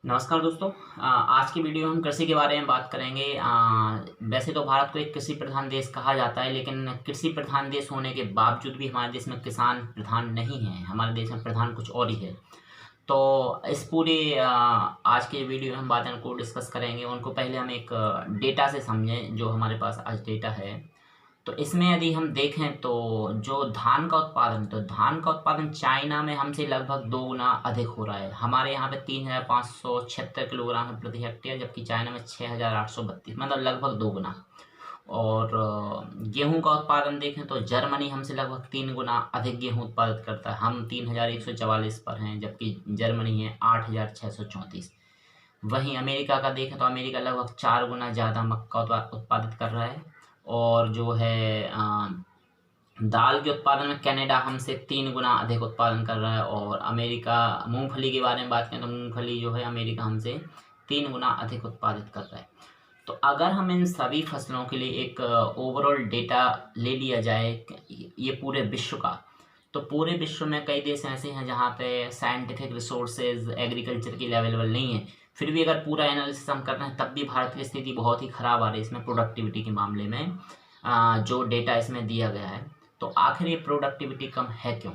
नमस्कार दोस्तों। आज की वीडियो हम कृषि के बारे में बात करेंगे। वैसे तो भारत को एक कृषि प्रधान देश कहा जाता है, लेकिन कृषि प्रधान देश होने के बावजूद भी हमारे देश में किसान प्रधान नहीं है। हमारे देश में प्रधान कुछ और ही है। तो इस पूरी आज के वीडियो में हम बातें को डिस्कस करेंगे। उनको पहले हम एक डेटा से समझें जो हमारे पास आज डेटा है। तो इसमें यदि हम देखें तो जो धान का उत्पादन चाइना में हमसे लगभग 2 गुना अधिक हो रहा है। हमारे यहाँ पे 3,576 किलोग्राम है प्रति हेक्टेयर, जबकि चाइना में 6,832, मतलब लगभग 2 गुना। और गेहूं का उत्पादन देखें तो जर्मनी हमसे लगभग 3 गुना अधिक गेहूं उत्पादित करता है। हम 3,144 पर हैं, जबकि जर्मनी है 8,634। वहीं अमेरिका का देखें तो अमेरिका लगभग 4 गुना ज़्यादा मक्का उत्पादित कर रहा है। और जो है दाल के उत्पादन में कनाडा हमसे 3 गुना अधिक उत्पादन कर रहा है। और अमेरिका, मूंगफली के बारे में बात करें तो मूंगफली जो है अमेरिका हमसे 3 गुना अधिक उत्पादित कर रहा है। तो अगर हम इन सभी फसलों के लिए एक ओवरऑल डेटा ले लिया जाए ये पूरे विश्व का, तो पूरे विश्व में कई देश ऐसे हैं जहाँ पे साइंटिफिक रिसोर्सेज एग्रीकल्चर की अवेलेबल नहीं है। फिर भी अगर पूरा एनालिसिस हम कर रहे हैं तब भी भारत की स्थिति बहुत ही ख़राब आ रही है इसमें प्रोडक्टिविटी के मामले में। जो डेटा इसमें दिया गया है, तो आखिर ये प्रोडक्टिविटी कम है क्यों?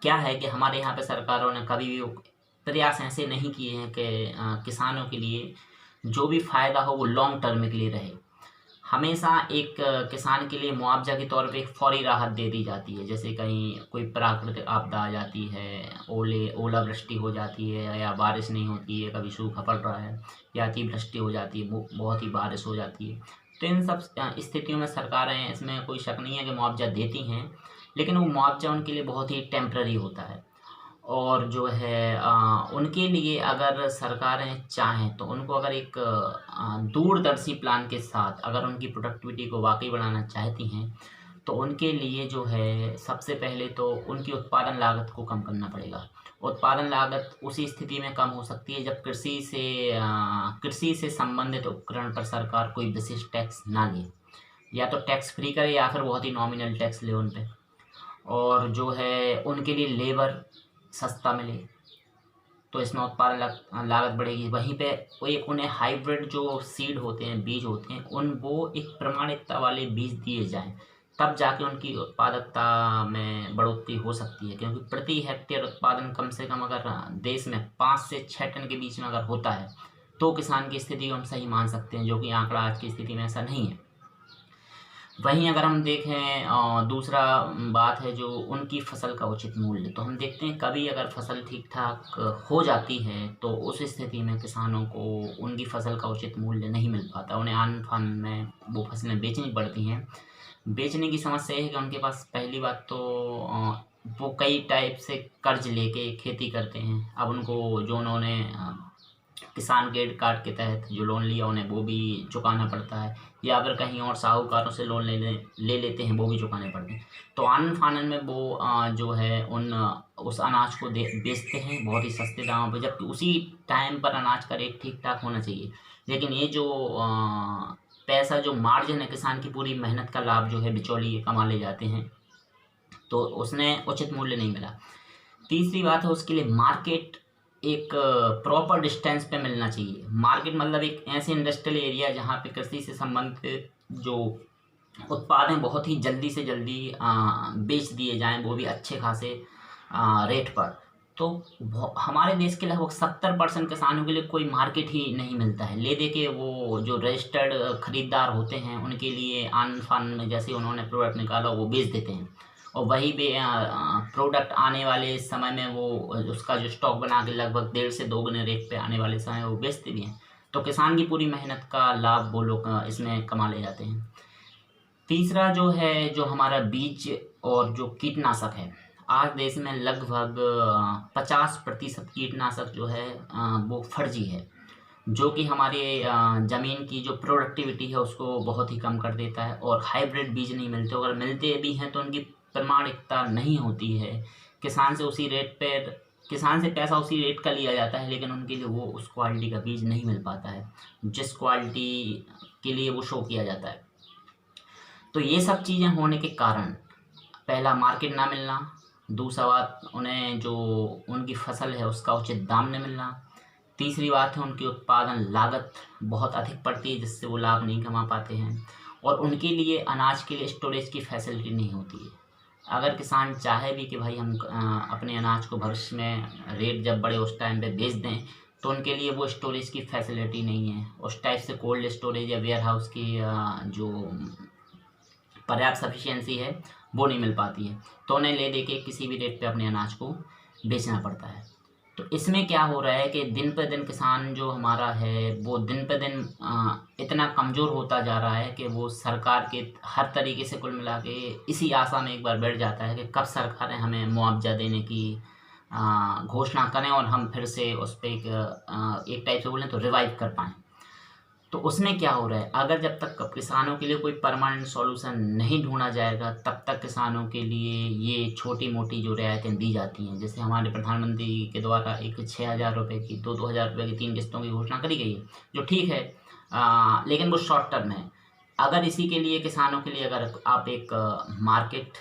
क्या है कि हमारे यहाँ पे सरकारों ने कभी भी प्रयास ऐसे नहीं किए हैं कि किसानों के लिए जो भी फ़ायदा हो वो लॉन्ग टर्म के लिए रहे। हमेशा एक किसान के लिए मुआवजा के तौर पे एक फौरी राहत दे दी जाती है। जैसे कहीं कोई प्राकृतिक आपदा आ जाती है, ओलावृष्टि हो जाती है, या बारिश नहीं होती है, कभी सूखा पड़ रहा है, या अतिवृष्टि हो जाती है, बहुत ही बारिश हो जाती है। तो इन सब स्थितियों में सरकारें, इसमें कोई शक नहीं है कि मुआवजा देती हैं, लेकिन वो मुआवजा उनके लिए बहुत ही टेम्पररी होता है। और जो है उनके लिए अगर सरकारें चाहें तो उनको अगर एक दूरदर्शी प्लान के साथ अगर उनकी प्रोडक्टिविटी को वाकई बढ़ाना चाहती हैं, तो उनके लिए जो है सबसे पहले तो उनकी उत्पादन लागत को कम करना पड़ेगा। उत्पादन लागत उसी स्थिति में कम हो सकती है जब कृषि से संबंधित उपकरण पर सरकार कोई विशेष टैक्स ना ले, या तो टैक्स फ्री करे या फिर बहुत ही नॉमिनल टैक्स ले उन पे। और जो है उनके लिए लेबर सस्ता मिले, तो इसमें उत्पादन लागत बढ़ेगी। वहीं पे वो एक उन्हें हाइब्रिड जो सीड होते हैं, बीज होते हैं, वो एक प्रमाणिकता वाले बीज दिए जाएं, तब जाके उनकी उत्पादकता में बढ़ोतरी हो सकती है। क्योंकि प्रति हेक्टेयर उत्पादन कम से कम अगर देश में 5 से 6 टन के बीच में अगर होता है तो किसान की स्थिति को हम सही मान सकते हैं, जो कि आंकड़ा आज की स्थिति में ऐसा नहीं है। वहीं अगर हम देखें दूसरा बात है जो उनकी फसल का उचित मूल्य, तो हम देखते हैं कभी अगर फसल ठीक ठाक हो जाती है तो उस स्थिति में किसानों को उनकी फसल का उचित मूल्य नहीं मिल पाता। उन्हें आन फान में वो फसलें बेचनी पड़ती हैं। बेचने की समस्या ये है कि उनके पास पहली बात तो वो कई टाइप से कर्ज लेके खेती करते हैं। अब उनको जो उन्होंने किसान क्रेडिट कार्ड के तहत जो लोन लिया उन्हें वो भी चुकाना पड़ता है, या फिर कहीं और साहूकारों से लोन ले लेते हैं, वो भी चुकाने पड़ते हैं। तो आनन फानन में वो जो है उस अनाज को बेचते हैं बहुत ही सस्ते दामों पे, जबकि उसी टाइम पर अनाज का रेट ठीक ठाक होना चाहिए। लेकिन ये जो पैसा, जो मार्जिन है, किसान की पूरी मेहनत का लाभ जो है बिचौलिए कमा ले जाते हैं, तो उसने उचित मूल्य नहीं मिला। तीसरी बात है उसके लिए मार्केट एक प्रॉपर डिस्टेंस पे मिलना चाहिए। मार्केट मतलब एक ऐसे इंडस्ट्रियल एरिया जहाँ पे कृषि से संबंधित जो उत्पाद हैं बहुत ही जल्दी से जल्दी बेच दिए जाएं, वो भी अच्छे खासे रेट पर। तो हमारे देश के लगभग 70% किसानों के लिए कोई मार्केट ही नहीं मिलता है। ले दे के वो जो रजिस्टर्ड खरीदार होते हैं उनके लिए आन फान में जैसे उन्होंने प्रोडक्ट निकाला वो बेच देते हैं, और वही भी प्रोडक्ट आने वाले समय में वो उसका जो स्टॉक बना के लगभग 1.5 से 2 गुने रेट पे आने वाले समय वो बेचते भी हैं। तो किसान की पूरी मेहनत का लाभ वो लोग इसमें कमा ले जाते हैं। तीसरा जो है, जो हमारा बीज और जो कीटनाशक है, आज देश में लगभग 50% कीटनाशक जो है वो फर्जी है, जो कि हमारे ज़मीन की जो प्रोडक्टिविटी है उसको बहुत ही कम कर देता है। और हाइब्रिड बीज नहीं मिलते, अगर मिलते भी हैं तो उनकी प्रमाणिकता नहीं होती है। किसान से उसी रेट पर किसान से पैसा उसी रेट का लिया जाता है, लेकिन उनके लिए वो उस क्वालिटी का बीज नहीं मिल पाता है जिस क्वालिटी के लिए वो शो किया जाता है। तो ये सब चीज़ें होने के कारण, पहला मार्केट ना मिलना, दूसरा बात उन्हें जो उनकी फसल है उसका उचित दाम न मिलना, तीसरी बात है, उनकी उत्पादन लागत बहुत अधिक पड़ती है, जिससे वो लाभ नहीं कमा पाते हैं। और उनके लिए अनाज के लिए स्टोरेज की फैसिलिटी नहीं होती है। अगर किसान चाहे भी कि भाई हम अपने अनाज को भविष्य में रेट जब बढ़े उस टाइम पे बेच दें, तो उनके लिए वो स्टोरेज की फैसिलिटी नहीं है। उस टाइप से कोल्ड स्टोरेज या वेयर हाउस की जो पर्याप्त सफिशिएंसी है वो नहीं मिल पाती है, तो उन्हें ले दे के किसी भी रेट पे अपने अनाज को बेचना पड़ता है। तो इसमें क्या हो रहा है कि दिन पर दिन किसान जो हमारा है वो दिन पर दिन इतना कमज़ोर होता जा रहा है कि वो सरकार के हर तरीके से कुल मिला के इसी आशा में एक बार बैठ जाता है कि कब सरकारें हमें मुआवजा देने की घोषणा करें और हम फिर से उस पर एक टाइप से बोलें तो रिवाइव कर पाएँ। तो उसमें क्या हो रहा है, अगर जब तक किसानों के लिए कोई परमानेंट सॉल्यूशन नहीं ढूंढा जाएगा तब तक किसानों के लिए ये छोटी मोटी जो रियायतें दी जाती हैं, जैसे हमारे प्रधानमंत्री के द्वारा एक 6,000 रुपये की 2,000 रुपये की 3 किस्तों की घोषणा करी गई है, जो ठीक है, लेकिन वो शॉर्ट टर्म है। अगर इसी के लिए किसानों के लिए अगर आप एक मार्केट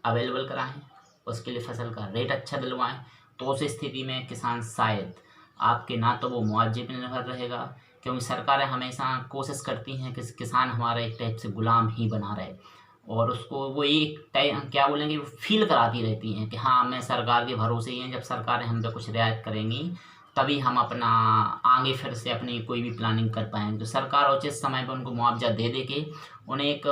अवेलेबल कराएँ, उसके लिए फसल का रेट अच्छा दिलवाएँ, तो उस स्थिति में किसान शायद आपके ना तो वो मुआवजे पर निर्भर रहेगा, क्योंकि सरकारें हमेशा कोशिश करती हैं कि किसान हमारा एक टाइप से गुलाम ही बना रहे, और उसको वो एक टाइप क्या बोलेंगे, वो फील कराती रहती हैं कि हाँ मैं सरकार के भरोसे ही हैं, जब सरकारें हम पे कुछ रियायत करेंगी तभी हम अपना आगे फिर से अपनी कोई भी प्लानिंग कर पाएंगे। तो सरकार उचित समय पर उनको मुआवजा दे दे के उन्हें एक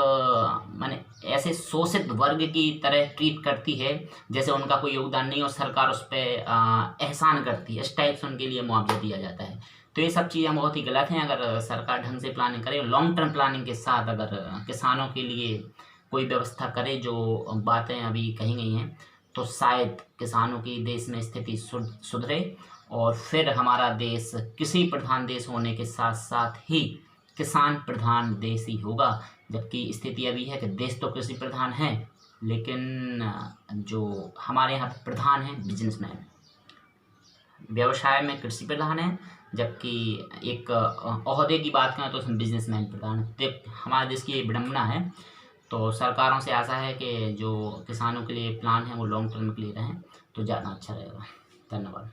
माने ऐसे शोषित वर्ग की तरह ट्रीट करती है जैसे उनका कोई योगदान नहीं और सरकार उस पर एहसान करती है, इस टाइप से उनके लिए मुआवजा दिया जाता है। तो ये सब चीज़ें बहुत ही गलत हैं। अगर सरकार ढंग से प्लानिंग करे, लॉन्ग टर्म प्लानिंग के साथ अगर किसानों के लिए कोई व्यवस्था करे, जो बातें अभी कही गई हैं, तो शायद किसानों की देश में स्थिति सुधरे और फिर हमारा देश कृषि प्रधान देश होने के साथ साथ ही किसान प्रधान देश ही होगा। जबकि स्थिति अभी है कि देश तो कृषि प्रधान है, लेकिन जो हमारे यहाँ प्रधान है बिजनेसमैन, व्यवसाय में कृषि प्रधान है, जबकि एक ओहदे की बात करें तो उसमें बिजनेसमैन प्रधान है। तो हमारे देश की ये विडम्बना है। तो सरकारों से आशा है कि जो किसानों के लिए प्लान है वो लॉन्ग टर्म के लिए रहें तो ज़्यादा अच्छा रहेगा। धन्यवाद।